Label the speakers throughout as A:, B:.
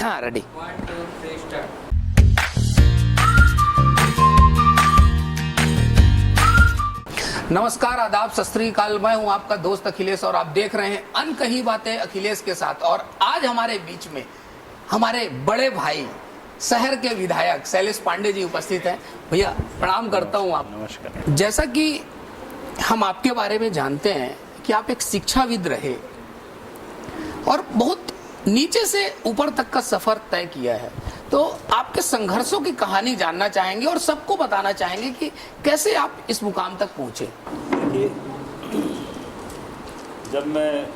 A: हाँ ready.
B: 1 2 3 start.
A: नमस्कार, आदाब, सत श्री अकाल। मैं हूं आपका दोस्त अखिलेश और आप देख रहे हैं अनकही बातें अखिलेश के साथ। और आज हमारे बीच में हमारे बड़े भाई शहर के विधायक शैलेश पांडे जी उपस्थित हैं। भैया प्रणाम करता हूं आप।
C: नमस्कार।
A: जैसा कि हम आपके बारे में जानते हैं कि आप एक शिक्षाविद रहे और बहुत नीचे से ऊपर तक का सफर तय किया है, तो आपके संघर्षों की कहानी जानना चाहेंगे और सबको बताना चाहेंगे कि कैसे आप इस मुकाम तक पहुंचे।
C: देखिए, जब मैं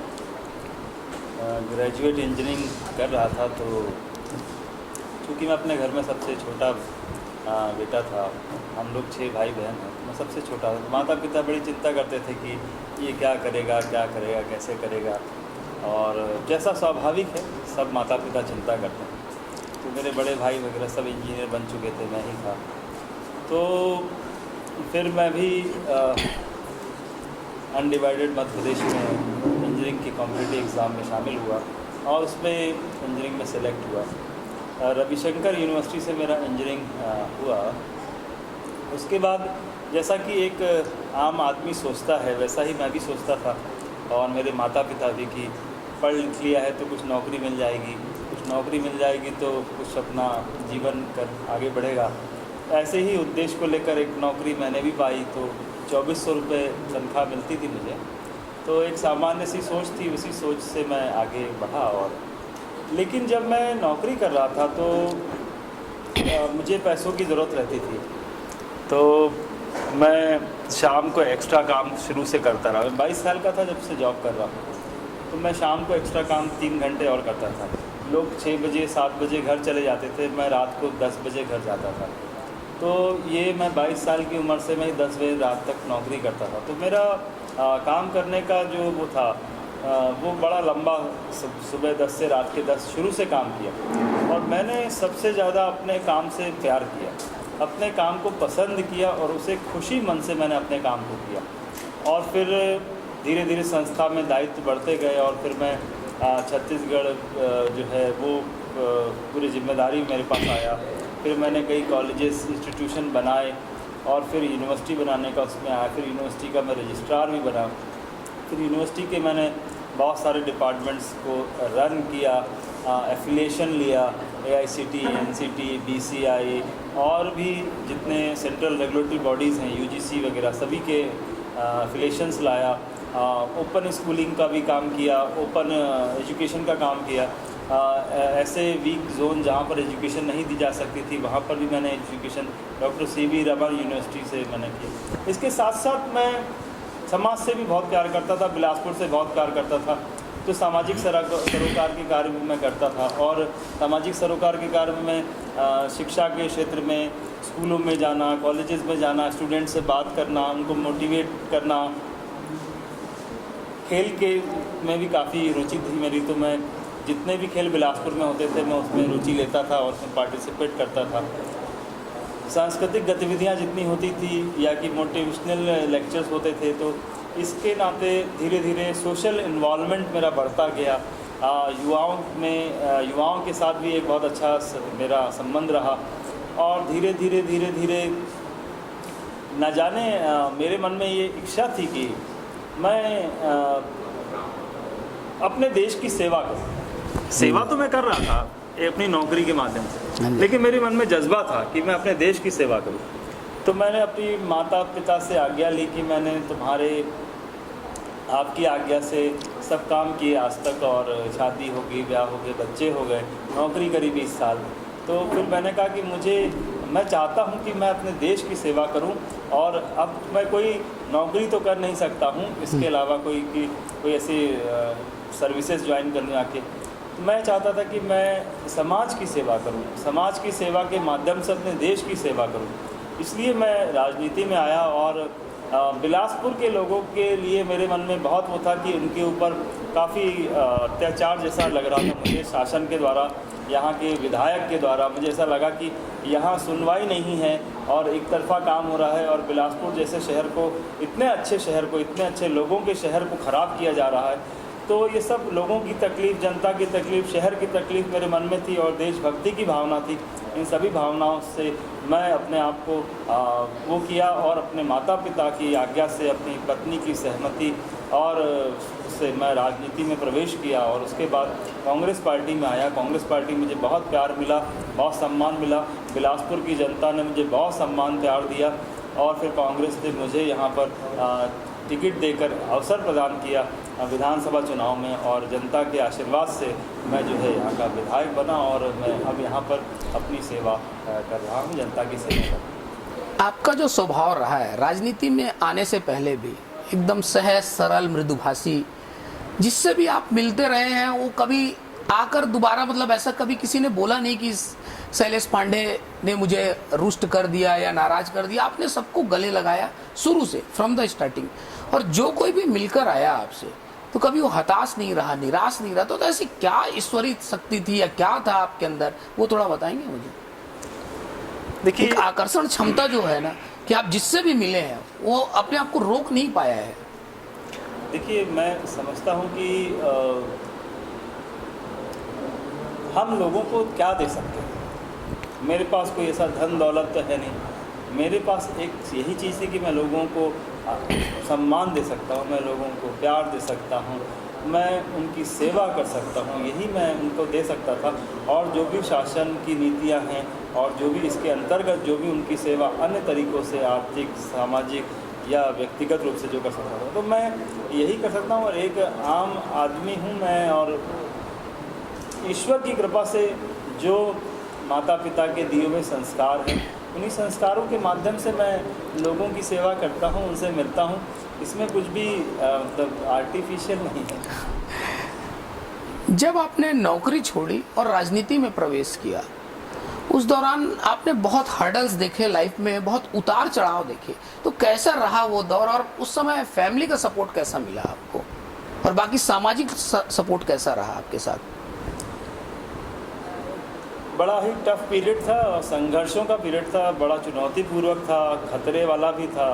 C: ग्रेजुएट इंजीनियरिंग कर रहा था तो चूँकि मैं अपने घर में सबसे छोटा बेटा था, हम लोग 6 भाई बहन हैं, मैं सबसे छोटा था। माता पिता बड़ी चिंता करते थे कि ये क्या करेगा, कैसे करेगा, और जैसा स्वाभाविक है सब माता पिता चिंता करते हैं। तो मेरे बड़े भाई वगैरह सब इंजीनियर बन चुके थे, मैं ही था। तो फिर मैं भी अनडिवाइडेड मध्य प्रदेश में इंजीनियरिंग के कॉम्पिटिटिव एग्ज़ाम में शामिल हुआ और उसमें इंजीनियरिंग में सेलेक्ट हुआ। रविशंकर यूनिवर्सिटी से मेरा इंजीनियरिंग हुआ। उसके बाद जैसा कि एक आम आदमी सोचता है वैसा ही मैं भी सोचता था, और मेरे माता पिता भी कि पढ़ लिख लिया है तो कुछ नौकरी मिल जाएगी, तो कुछ अपना जीवन कर आगे बढ़ेगा। ऐसे ही उद्देश्य को लेकर एक नौकरी मैंने भी पाई, तो 2400 रुपये तनख्वाह मिलती थी मुझे। तो एक सामान्य सी सोच थी, उसी सोच से मैं आगे बढ़ा। और लेकिन जब मैं नौकरी कर रहा था तो मुझे पैसों की ज़रूरत रहती थी, तो मैं शाम को एक्स्ट्रा काम शुरू से करता रहा। मैं 22 साल का था जब से जॉब कर रहा हूँ, तो मैं शाम को एक्स्ट्रा काम 3 घंटे और करता था। लोग 6 बजे 7 बजे घर चले जाते थे, मैं रात को 10 बजे घर जाता था। तो ये मैं 22 साल की उम्र से मैं 10 बजे रात तक नौकरी करता था। तो मेरा काम करने का जो वो था वो बड़ा लंबा, सुबह 10 से रात के 10 शुरू से काम किया। और मैंने सबसे ज़्यादा अपने काम से प्यार किया, अपने काम को पसंद किया और उसे खुशी मन से मैंने अपने काम को किया। और फिर धीरे धीरे संस्था में दायित्व बढ़ते गए और फिर मैं छत्तीसगढ़ जो है वो पूरी जिम्मेदारी मेरे पास आया। फिर मैंने कई कॉलेजेस इंस्टीट्यूशन बनाए और फिर यूनिवर्सिटी बनाने का उसमें आया। फिर यूनिवर्सिटी का मैं रजिस्ट्रार भी बना। फिर यूनिवर्सिटी के मैंने बहुत सारे डिपार्टमेंट्स को रन किया, एफिलिएशन लिया, AICTE, NCT, BCI और भी जितने सेंट्रल रेगुलेटरी बॉडीज़ हैं, UGC वगैरह, सभी के एफिलिएशंस लाया। ओपन स्कूलिंग का भी काम किया, ओपन एजुकेशन का काम किया। ऐसे वीक जोन जहाँ पर एजुकेशन नहीं दी जा सकती थी वहाँ पर भी मैंने education doctor CV Raman university से मैंने किया। इसके साथ साथ मैं समाज से भी बहुत प्यार करता था, बिलासपुर से बहुत प्यार करता था। तो सामाजिक सरोकार के कार्य भी मैं करता था। और सामाजिक सरोकार के कार्य में शिक्षा के क्षेत्र में स्कूलों में जाना, कॉलेजेस में जाना, स्टूडेंट से बात करना, उनको मोटिवेट करना। खेल के में भी काफ़ी रुचि थी मेरी, तो मैं जितने भी खेल बिलासपुर में होते थे मैं उसमें रुचि लेता था और उसमें पार्टिसिपेट करता था। सांस्कृतिक गतिविधियां जितनी होती थी या कि मोटिवेशनल लेक्चर्स होते थे, तो इसके नाते धीरे धीरे सोशल इन्वॉल्वमेंट मेरा बढ़ता गया। युवाओं के साथ भी एक बहुत अच्छा मेरा संबंध रहा। और धीरे धीरे न जाने मेरे मन में ये इच्छा थी कि मैं अपने देश की सेवा करूं। सेवा तो मैं कर रहा था अपनी नौकरी के माध्यम से, लेकिन मेरे मन में जज्बा था कि मैं अपने देश की सेवा करूं। तो मैंने अपनी माता पिता से आज्ञा ली कि मैंने आपकी आज्ञा से सब काम किए आज तक, और शादी हो गई, ब्याह हो गए, बच्चे हो गए, नौकरी करी 20 साल। तो फिर मैंने कहा कि मैं चाहता हूं कि मैं अपने देश की सेवा करूं। और अब मैं कोई नौकरी तो कर नहीं सकता हूं, इसके अलावा कोई ऐसी सर्विसेज ज्वाइन करने आके। मैं चाहता था कि मैं समाज की सेवा करूं, समाज की सेवा के माध्यम से अपने देश की सेवा करूं। इसलिए मैं राजनीति में आया। और बिलासपुर के लोगों के लिए मेरे मन में बहुत वो था कि उनके ऊपर काफ़ी अत्याचार जैसा लग रहा था मुझे, शासन के द्वारा, यहाँ के विधायक के द्वारा। मुझे ऐसा लगा कि यहाँ सुनवाई नहीं है और एक तरफा काम हो रहा है, और बिलासपुर जैसे शहर को, इतने अच्छे शहर को, इतने अच्छे लोगों के शहर को ख़राब किया जा रहा है। तो ये सब लोगों की तकलीफ़, जनता की तकलीफ़, शहर की तकलीफ़ मेरे मन में थी और देशभक्ति की भावना थी। इन सभी भावनाओं से मैं अपने आप को वो किया और अपने माता पिता की आज्ञा से, अपनी पत्नी की सहमति और उससे मैं राजनीति में प्रवेश किया और उसके बाद कांग्रेस पार्टी में आया। कांग्रेस पार्टी मुझे बहुत प्यार मिला, बहुत सम्मान मिला। बिलासपुर की जनता ने मुझे बहुत सम्मान प्यार दिया और फिर कांग्रेस ने मुझे यहाँ पर टिकट देकर अवसर प्रदान किया विधानसभा चुनाव में और जनता के आशीर्वाद से मैं जो है यहाँ का विधायक बना और मैं अब यहाँ पर अपनी सेवा कर रहा हूँ, जनता की सेवा कर रहा हूँ।
A: आपका जो स्वभाव रहा है राजनीति में आने से पहले भी एकदम सहज, सरल, मृदुभाषी, जिससे भी आप मिलते रहे हैं वो कभी आकर दोबारा मतलब ऐसा कभी किसी ने बोला नहीं कि शैलेश पांडे ने मुझे रुष्ट कर दिया या नाराज कर दिया। आपने सबको गले लगाया शुरू से, फ्रॉम द स्टार्टिंग। और जो कोई भी मिलकर आया आपसे तो कभी वो हताश नहीं रहा, निराश नहीं रहा। तो ऐसी क्या ईश्वरीय शक्ति थी या क्या था आपके अंदर, वो थोड़ा बताएंगे मुझे? देखिए, आकर्षण क्षमता जो है ना कि आप जिससे भी मिले हैं वो अपने आप को रोक नहीं पाया है।
C: देखिए, मैं समझता हूँ कि हम लोगों को क्या दे सकते हैं। मेरे पास कोई ऐसा धन दौलत तो है नहीं। मेरे पास एक यही चीज़ है कि मैं लोगों को सम्मान दे सकता हूँ, मैं लोगों को प्यार दे सकता हूँ, मैं उनकी सेवा कर सकता हूँ, यही मैं उनको दे सकता था। और जो भी शासन की नीतियाँ हैं और जो भी इसके अंतर्गत जो भी उनकी सेवा अन्य तरीक़ों से आर्थिक, सामाजिक या व्यक्तिगत रूप से जो कर सकता था, तो मैं यही कर सकता हूँ। और एक आम आदमी हूँ मैं और ईश्वर की कृपा से जो माता पिता के दिए हुए संस्कार हैं, उन्हीं संस्कारों के माध्यम से मैं लोगों की सेवा करता हूँ, उनसे मिलता हूँ। इसमें कुछ भी मतलब आर्टिफिशियल नहीं है।
A: जब आपने नौकरी छोड़ी और राजनीति में प्रवेश किया, उस दौरान आपने बहुत हर्डल्स देखे लाइफ में, बहुत उतार चढ़ाव देखे। तो कैसा रहा वो दौर और उस समय फैमिली का सपोर्ट कैसा मिला आपको और बाकी सामाजिक सपोर्ट कैसा रहा आपके साथ?
C: बड़ा ही टफ पीरियड था, संघर्षों का पीरियड था, बड़ा चुनौतीपूर्वक था, खतरे वाला भी था,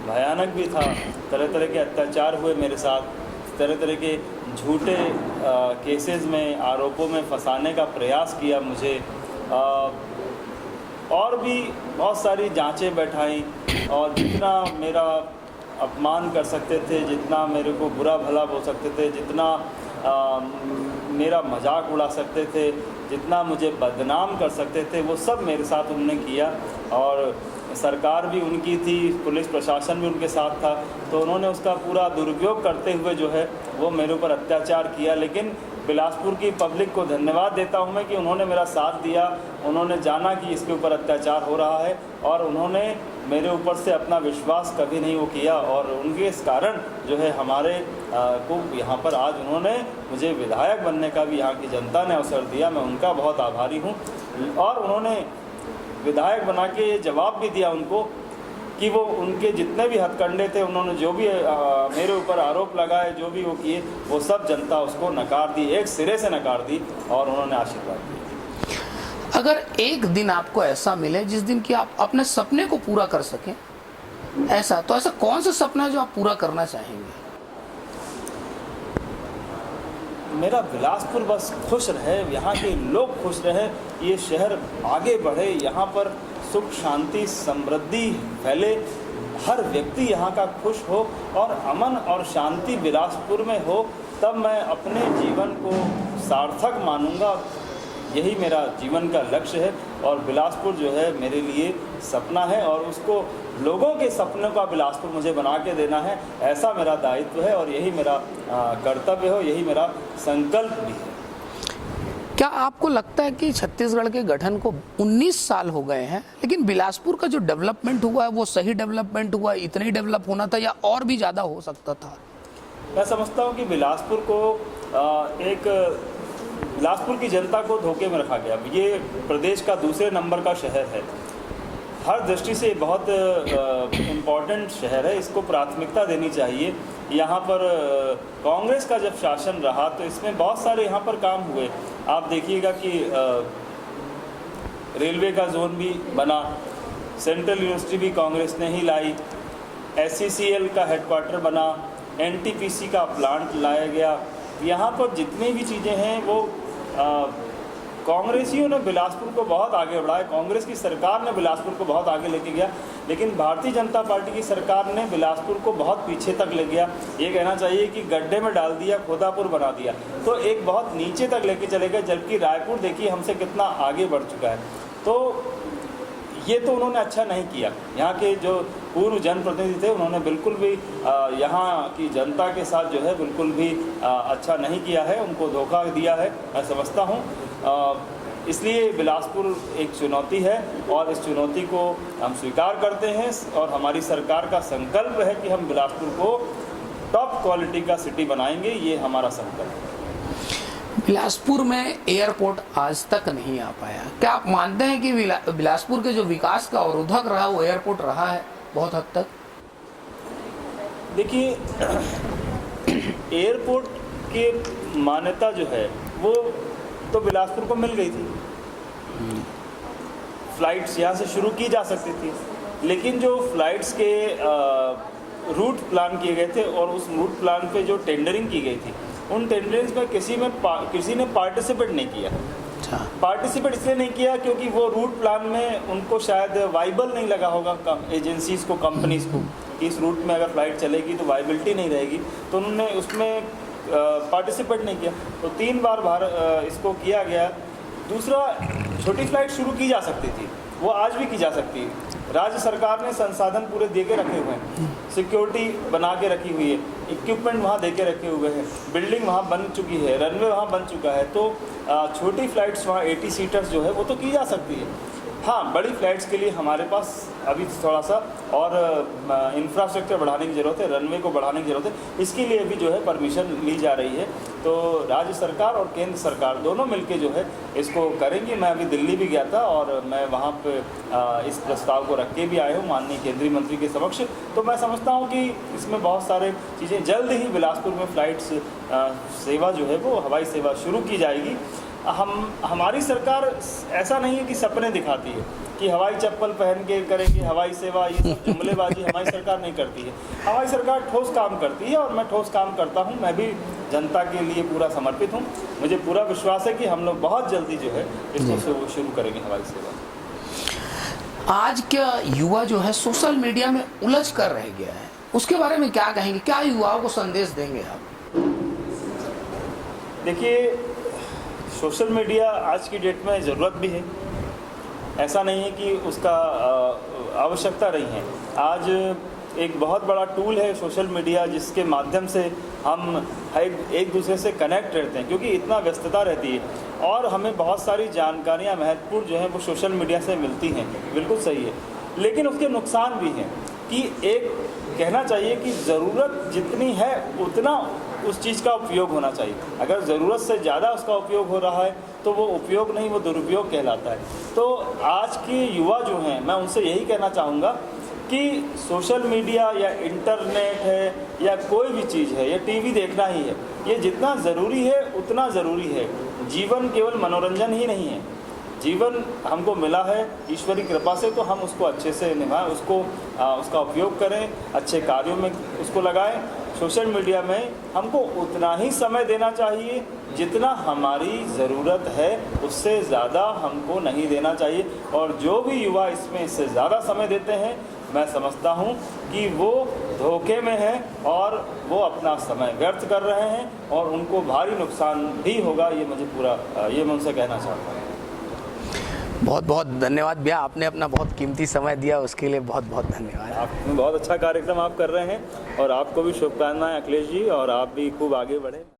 C: भयानक भी था। तरह तरह के अत्याचार हुए मेरे साथ, तरह तरह के झूठे केसेस में, आरोपों में फंसाने का प्रयास किया मुझे, और भी बहुत सारी जांचें बैठाई और जितना मेरा अपमान कर सकते थे, जितना मेरे को बुरा भला बोल सकते थे, जितना मेरा मजाक उड़ा सकते थे, जितना मुझे बदनाम कर सकते थे, वो सब मेरे साथ उन्होंने किया। और सरकार भी उनकी थी, पुलिस प्रशासन भी उनके साथ था, तो उन्होंने उसका पूरा दुरुपयोग करते हुए जो है वो मेरे ऊपर अत्याचार किया। लेकिन बिलासपुर की पब्लिक को धन्यवाद देता हूं मैं कि उन्होंने मेरा साथ दिया, उन्होंने जाना कि इसके ऊपर अत्याचार हो रहा है और उन्होंने मेरे ऊपर से अपना विश्वास कभी नहीं वो किया। और उनके इस कारण जो है हमारे को यहाँ पर आज उन्होंने मुझे विधायक बनने का भी यहाँ की जनता ने अवसर दिया, मैं उनका बहुत आभारी हूँ। और उन्होंने विधायक बना के ये जवाब भी दिया उनको कि वो उनके जितने भी हथकंडे थे, उन्होंने जो भी मेरे ऊपर आरोप लगाए, जो भी वो किए, वो सब जनता उसको नकार दी, एक सिरे से नकार दी और उन्होंने आशीर्वाद दिया।
A: अगर एक दिन आपको ऐसा मिले जिस दिन कि आप अपने सपने को पूरा कर सकें, ऐसा तो ऐसा कौन सा सपना है जो आप पूरा करना चाहेंगे?
C: मेरा बिलासपुर बस खुश रहे, यहाँ के लोग खुश रहे, ये शहर आगे बढ़े, यहाँ पर सुख शांति समृद्धि फैले, हर व्यक्ति यहाँ का खुश हो और अमन और शांति बिलासपुर में हो, तब मैं अपने जीवन को सार्थक मानूंगा। यही मेरा जीवन का लक्ष्य है और बिलासपुर जो है मेरे लिए सपना है और उसको लोगों के सपनों का बिलासपुर मुझे बना के देना है, ऐसा मेरा दायित्व है और यही मेरा कर्तव्य हो, यही मेरा संकल्प भी है।
A: क्या आपको लगता है कि छत्तीसगढ़ के गठन को 19 साल हो गए हैं, लेकिन बिलासपुर का जो डेवलपमेंट हुआ है वो सही डेवलपमेंट हुआ, इतना ही डेवलप होना था या और भी ज़्यादा हो सकता था?
C: मैं समझता हूँ कि बिलासपुर की जनता को धोखे में रखा गया। ये प्रदेश का दूसरे नंबर का शहर है, हर दृष्टि से बहुत इम्पॉर्टेंट शहर है, इसको प्राथमिकता देनी चाहिए। यहाँ पर कांग्रेस का जब शासन रहा तो इसमें बहुत सारे यहाँ पर काम हुए। आप देखिएगा कि रेलवे का जोन भी बना, सेंट्रल यूनिवर्सिटी भी कांग्रेस ने ही लाई, SCCL का हेडक्वार्टर बना, NTPC का प्लांट लाया गया, यहाँ पर जितनी भी चीज़ें हैं वो कांग्रेसियों ने बिलासपुर को बहुत आगे बढ़ाया, कांग्रेस की सरकार ने बिलासपुर को बहुत आगे लेके गया, लेकिन भारतीय जनता पार्टी की सरकार ने बिलासपुर को बहुत पीछे तक ले गया। ये कहना चाहिए कि गड्ढे में डाल दिया, खोदापुर बना दिया, तो एक बहुत नीचे तक लेके चले गए, जबकि रायपुर देखिए हमसे कितना आगे बढ़ चुका है। तो ये तो उन्होंने अच्छा नहीं किया। यहाँ के जो पूर्व जनप्रतिनिधि थे उन्होंने बिल्कुल भी यहाँ की जनता के साथ जो है बिल्कुल भी अच्छा नहीं किया है, उनको धोखा दिया है, मैं समझता हूँ। इसलिए बिलासपुर एक चुनौती है और इस चुनौती को हम स्वीकार करते हैं और हमारी सरकार का संकल्प है कि हम बिलासपुर को टॉप क्वालिटी का सिटी बनाएंगे, ये हमारा संकल्प है।
A: बिलासपुर में एयरपोर्ट आज तक नहीं आ पाया, क्या आप मानते हैं कि बिलासपुर के जो विकास का अवरोधक रहा वो एयरपोर्ट रहा है बहुत हद तक?
C: देखिए, एयरपोर्ट की मान्यता जो है वो तो बिलासपुर को मिल गई थी, फ्लाइट्स यहाँ से शुरू की जा सकती थी, लेकिन जो फ्लाइट्स के रूट प्लान किए गए थे और उस रूट प्लान पे जो टेंडरिंग की गई थी, उन टेंडरिंग्स में किसी ने पार्टिसिपेट नहीं किया। पार्टिसिपेट इसलिए नहीं किया क्योंकि वो रूट प्लान में उनको शायद वाइबल नहीं लगा होगा एजेंसीज को, कंपनीज को, कि इस रूट में अगर फ्लाइट चलेगी तो वाइबिलिटी नहीं रहेगी, तो उन्होंने उसमें पार्टिसिपेट नहीं किया। तो 3 बार इसको किया गया। दूसरा, छोटी फ्लाइट शुरू की जा सकती थी, वो आज भी की जा सकती है। राज्य सरकार ने संसाधन पूरे दे के रखे हुए हैं, सिक्योरिटी बना के रखी हुई है, इक्विपमेंट वहाँ दे के रखे हुए हैं, बिल्डिंग वहाँ बन चुकी है, रनवे वहाँ बन चुका है, तो छोटी फ्लाइट्स वहाँ 80 सीटर्स जो है वो तो की जा सकती है। हाँ, बड़ी फ्लाइट्स के लिए हमारे पास अभी थोड़ा सा और इंफ्रास्ट्रक्चर बढ़ाने की ज़रूरत है, रनवे को बढ़ाने की ज़रूरत है, इसके लिए भी जो है परमिशन ली जा रही है। तो राज्य सरकार और केंद्र सरकार दोनों मिलके जो है इसको करेंगी। मैं अभी दिल्ली भी गया था और मैं वहाँ पे इस प्रस्ताव को रख के भी आया हूँ माननीय केंद्रीय मंत्री के समक्ष। तो मैं समझता हूँ कि इसमें बहुत सारे चीज़ें जल्द ही बिलासपुर में फ़्लाइट्स सेवा जो है वो हवाई सेवा शुरू की जाएगी। हमारी सरकार ऐसा नहीं है कि सपने दिखाती है कि हवाई चप्पल पहन के करेंगे हवाई सेवा, ये सब जुमलेबाजी हमारी सरकार नहीं करती है। हमारी सरकार ठोस काम करती है और मैं ठोस काम करता हूँ। मैं भी जनता के लिए पूरा समर्पित हूँ। मुझे पूरा विश्वास है कि हम लोग बहुत जल्दी जो है इसको शुरू करेंगे हवाई सेवा।
A: आज क्या युवा जो है सोशल मीडिया में उलझ कर रह गया है, उसके बारे में क्या कहेंगे? क्या युवाओं को संदेश देंगे आप?
C: देखिए, सोशल मीडिया आज की डेट में ज़रूरत भी है, ऐसा नहीं है कि उसका आवश्यकता नहीं है। आज एक बहुत बड़ा टूल है सोशल मीडिया, जिसके माध्यम से हम एक दूसरे से कनेक्ट रहते हैं, क्योंकि इतना व्यस्तता रहती है और हमें बहुत सारी जानकारियां महत्वपूर्ण जो हैं वो सोशल मीडिया से मिलती हैं। बिल्कुल सही है, लेकिन उसके नुकसान भी हैं कि एक कहना चाहिए कि ज़रूरत जितनी है उतना उस चीज़ का उपयोग होना चाहिए। अगर ज़रूरत से ज़्यादा उसका उपयोग हो रहा है तो वो उपयोग नहीं, वो दुरुपयोग कहलाता है। तो आज के युवा जो हैं, मैं उनसे यही कहना चाहूँगा कि सोशल मीडिया या इंटरनेट है या कोई भी चीज़ है या टीवी देखना ही है, ये जितना ज़रूरी है उतना ज़रूरी है। जीवन केवल मनोरंजन ही नहीं है, जीवन हमको मिला है ईश्वरी कृपा से, तो हम उसको अच्छे से निभाएं, उसका उपयोग करें, अच्छे कार्यों में उसको लगाएं। सोशल मीडिया में हमको उतना ही समय देना चाहिए जितना हमारी ज़रूरत है, उससे ज़्यादा हमको नहीं देना चाहिए। और जो भी युवा इसमें इससे ज़्यादा समय देते हैं, मैं समझता हूँ कि वो धोखे में हैं और वो अपना समय व्यर्थ कर रहे हैं और उनको भारी नुकसान भी होगा। ये मैं उनसे कहना चाहता हूँ।
A: बहुत बहुत धन्यवाद भैया, आपने अपना बहुत कीमती समय दिया, उसके लिए बहुत बहुत धन्यवाद।
C: आप बहुत अच्छा कार्यक्रम आप कर रहे हैं और आपको भी शुभकामनाएं अखिलेश जी, और आप भी खूब आगे बढ़ें।